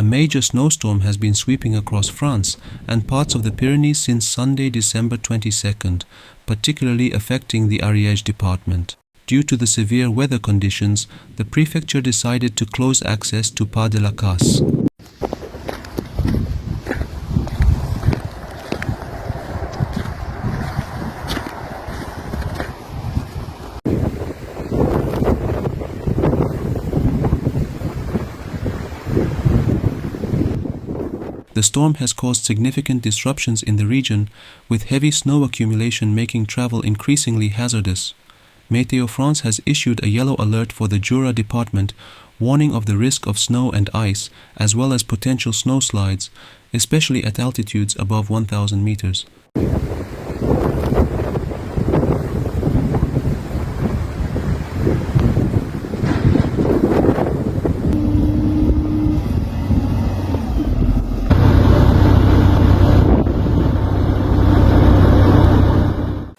major snowstorm has been sweeping across France and parts of the Pyrenees since Sunday, December 22nd, particularly affecting the Ariège department. Due to the severe weather conditions, the prefecture decided to close access to Pas de la Casse. The storm has caused significant disruptions in the region, with heavy snow accumulation making travel increasingly hazardous. Météo-France has issued a yellow alert for the Jura department, warning of the risk of snow and ice, as well as potential snowslides, especially at altitudes above 1,000 meters.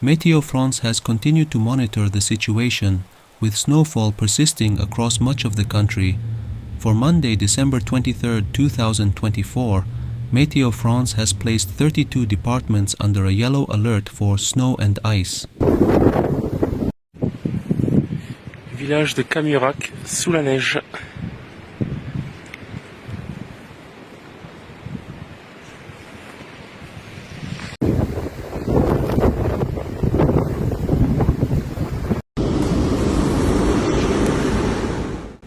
Météo-France has continued to monitor the situation, with snowfall persisting across much of the country. For Monday, December 23, 2024, Météo-France has placed 32 departments under a yellow alert for snow and ice. Village de Camurac, sous la neige.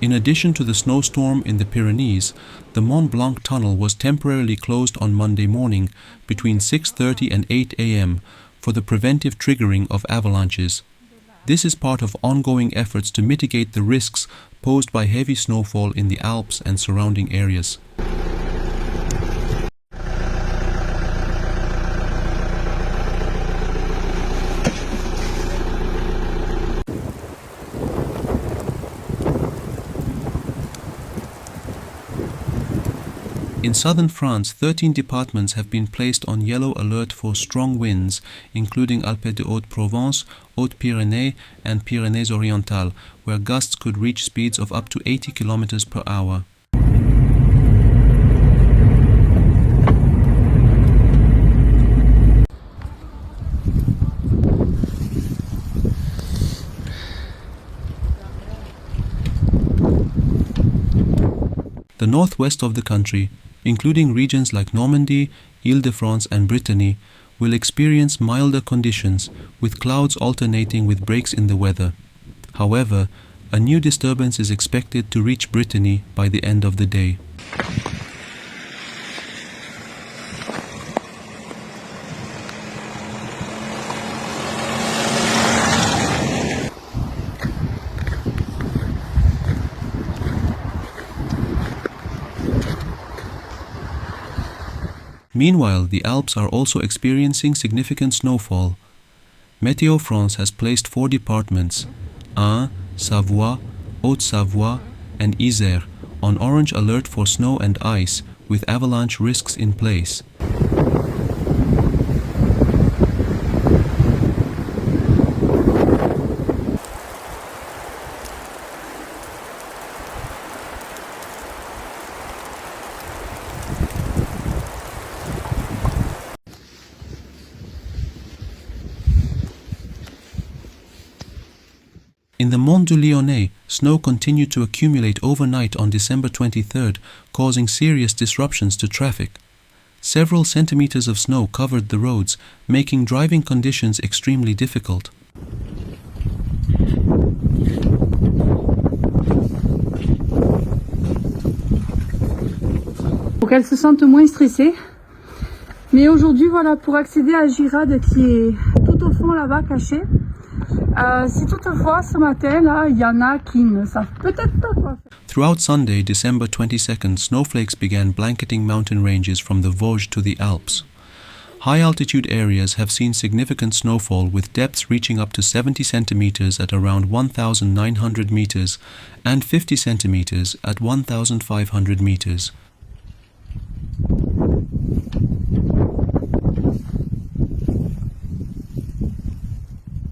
In addition to the snowstorm in the Pyrenees, the Mont Blanc tunnel was temporarily closed on Monday morning between 6:30 and 8 a.m. for the preventive triggering of avalanches. This is part of ongoing efforts to mitigate the risks posed by heavy snowfall in the Alps and surrounding areas. In southern France, 13 departments have been placed on yellow alert for strong winds, including Alpes de Haute-Provence, Hautes-Pyrénées, and Pyrénées-Orientales, where gusts could reach speeds of up to 80 km per hour. The northwest of the country, including regions like Normandy, Île-de-France and Brittany, will experience milder conditions, with clouds alternating with breaks in the weather. However, a new disturbance is expected to reach Brittany by the end of the day. Meanwhile, the Alps are also experiencing significant snowfall. Météo-France has placed 4 departments, Ain, Savoie, Haute-Savoie and Isère, on orange alert for snow and ice, with avalanche risks in place. In the Mont du Lyonnais, snow continued to accumulate overnight on December 23rd, causing serious disruptions to traffic. Several centimeters of snow covered the roads, making driving conditions extremely difficult. Pour qu'elles se sentent moins stressées. Mais aujourd'hui, voilà, pour accéder à Girade qui est tout au fond là-bas, caché. Si toutefois ce matin là, il y en a qui ne savent peut-être pas quoi faire. Throughout Sunday, December 22nd, snowflakes began blanketing mountain ranges from the Vosges to the Alps. High-altitude areas have seen significant snowfall, with depths reaching up to 70 centimeters at around 1,900 meters and 50 centimeters at 1,500 meters.